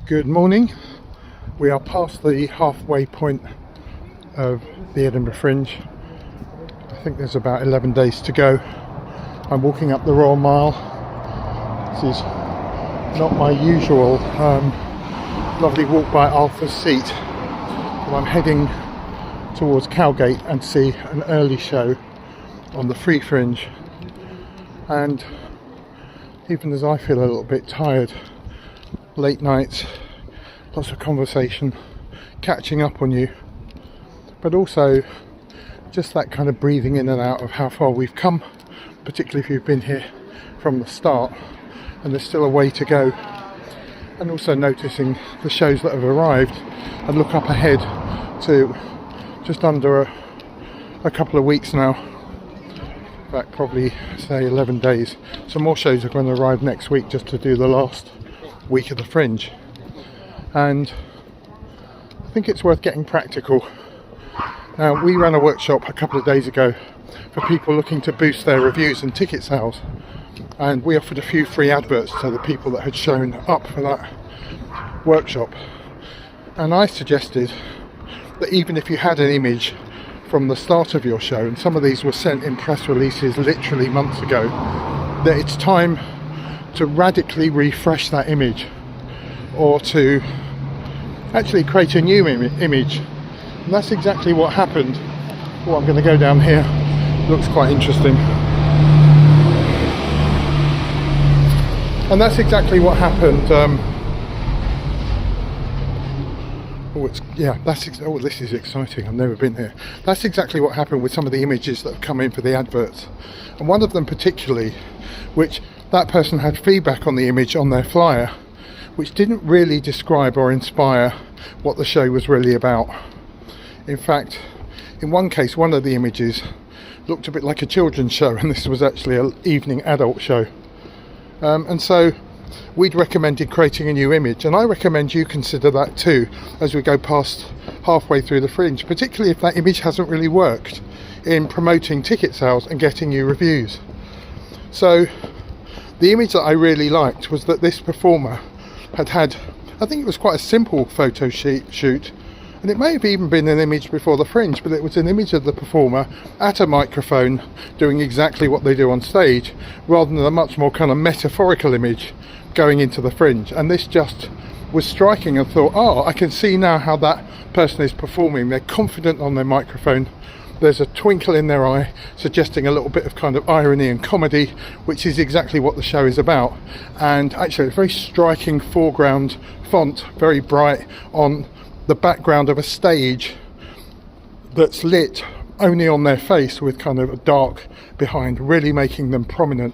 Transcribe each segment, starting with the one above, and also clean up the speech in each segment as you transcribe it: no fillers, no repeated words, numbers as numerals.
Good morning. We are past the halfway point of the Edinburgh Fringe. I think there's about 11 days to go. I'm walking up the Royal Mile. This is not my usual lovely walk by Arthur's Seat, but I'm heading towards Cowgate and see an early show on the Free Fringe. And even as I feel a little bit tired, late nights, lots of conversation, catching up on you, but also just that kind of breathing in and out of how far we've come, particularly if you've been here from the start and there's still a way to go, and also noticing the shows that have arrived and look up ahead to just under a couple of weeks now. In fact, probably say 11 days. Some more shows are going to arrive next week just to do the last week of the Fringe. And I think it's worth getting practical. Now, we ran a workshop a couple of days ago for people looking to boost their reviews and ticket sales, and we offered a few free adverts to the people that had shown up for that workshop. And I suggested that even if you had an image from the start of your show, and some of these were sent in press releases literally months ago, that it's time to radically refresh that image, or to actually create a new image. And that's exactly what happened. Oh, I'm going to go down here. Looks quite interesting. And that's exactly what happened. This is exciting. I've never been here. That's exactly what happened with some of the images that have come in for the adverts. And one of them particularly, which that person had feedback on the image on their flyer, which didn't really describe or inspire what the show was really about. In fact, in one case, one of the images looked a bit like a children's show, and this was actually an evening adult show. And so we'd recommended creating a new image, and I recommend you consider that too as we go past halfway through the Fringe, particularly if that image hasn't really worked in promoting ticket sales and getting you reviews. So the image that I really liked was that this performer had, I think it was quite a simple photo shoot, and it may have even been an image before the Fringe, but it was an image of the performer at a microphone doing exactly what they do on stage, rather than a much more kind of metaphorical image going into the Fringe. And this just was striking, and thought, oh, I can see now how that person is performing. They're confident on their microphone. There's a twinkle in their eye, suggesting a little bit of kind of irony and comedy, which is exactly what the show is about. And actually a very striking foreground font, very bright, on the background of a stage that's lit only on their face with kind of a dark behind, really making them prominent.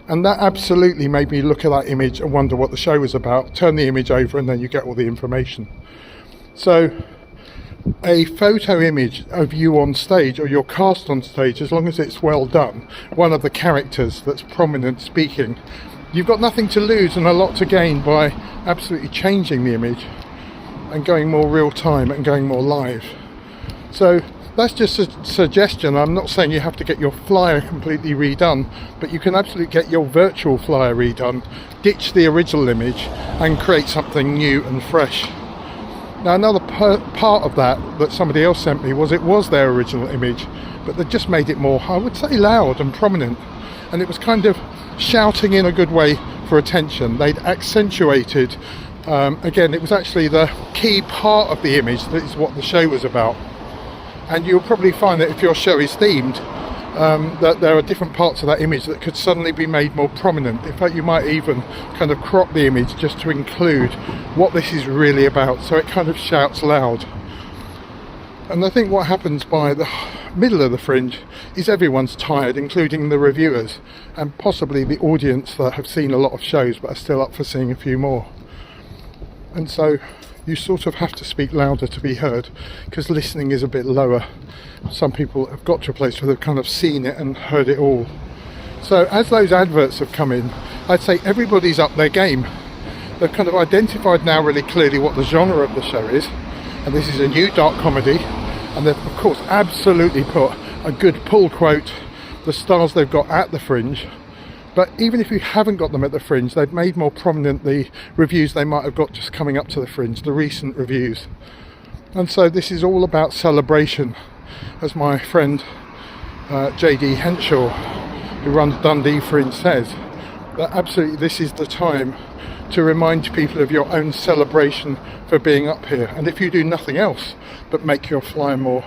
And that absolutely made me look at that image and wonder what the show was about. Turn the image over and then you get all the information. So a photo image of you on stage, or your cast on stage, as long as it's well done, one of the characters that's prominent speaking, you've got nothing to lose and a lot to gain by absolutely changing the image and going more real time and going more live. So that's just a suggestion. I'm not saying you have to get your flyer completely redone, but you can absolutely get your virtual flyer redone, ditch the original image and create something new and fresh. Now, another part of that somebody else sent me was, it was their original image, but they just made it more, I would say, loud and prominent, and it was kind of shouting in a good way for attention. They'd accentuated, again, it was actually the key part of the image that is what the show was about. And you'll probably find that if your show is themed, that there are different parts of that image that could suddenly be made more prominent. In fact, you might even kind of crop the image just to include what this is really about, so it kind of shouts loud. And I think what happens by the middle of the Fringe is everyone's tired, including the reviewers and possibly the audience that have seen a lot of shows but are still up for seeing a few more. And so you sort of have to speak louder to be heard, because listening is a bit lower. Some people have got to a place where they've kind of seen it and heard it all. So as those adverts have come in, I'd say everybody's up their game. They've kind of identified now really clearly what the genre of the show is, and this is a new dark comedy, and they've of course absolutely put a good pull quote, the stars they've got at the Fringe, But even if you haven't got them at the Fringe, they've made more prominent the reviews they might have got just coming up to the Fringe, the recent reviews. And so this is all about celebration, as my friend JD Henshaw, who runs Dundee Fringe, says, that absolutely this is the time to remind people of your own celebration for being up here. And if you do nothing else but make your flyer more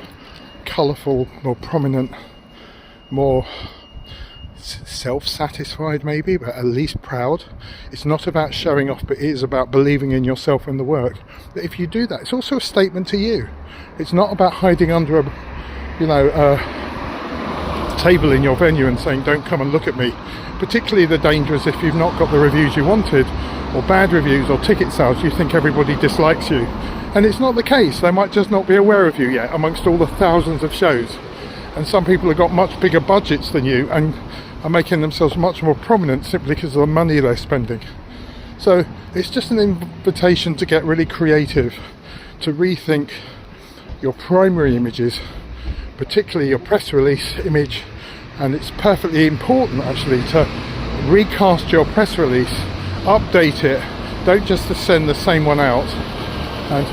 colourful, more prominent, more self-satisfied maybe, but at least proud. It's not about showing off, but it is about believing in yourself and the work. But if you do that, it's also a statement to you. It's not about hiding under a table in your venue and saying don't come and look at me. Particularly the danger is if you've not got the reviews you wanted, or bad reviews or ticket sales, you think everybody dislikes you, and it's not the case. They might just not be aware of you yet amongst all the thousands of shows. And some people have got much bigger budgets than you and are making themselves much more prominent simply because of the money they're spending. So it's just an invitation to get really creative, to rethink your primary images, particularly your press release image. And it's perfectly important actually to recast your press release, update it, don't just to send the same one out. And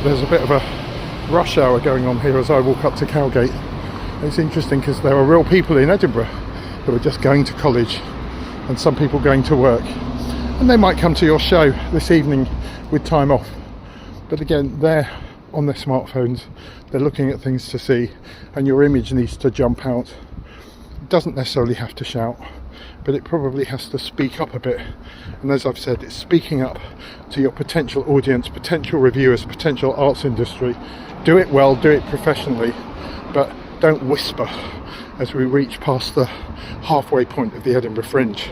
there's a bit of a rush hour going on here as I walk up to Cowgate. It's interesting because there are real people in Edinburgh who are just going to college and some people going to work, and they might come to your show this evening with time off, but again they're on their smartphones, they're looking at things to see, and your image needs to jump out. It doesn't necessarily have to shout, but it probably has to speak up a bit. And as I've said, it's speaking up to your potential audience, potential reviewers, potential arts industry. Do it well, do it professionally, but don't whisper as we reach past the halfway point of the Edinburgh Fringe.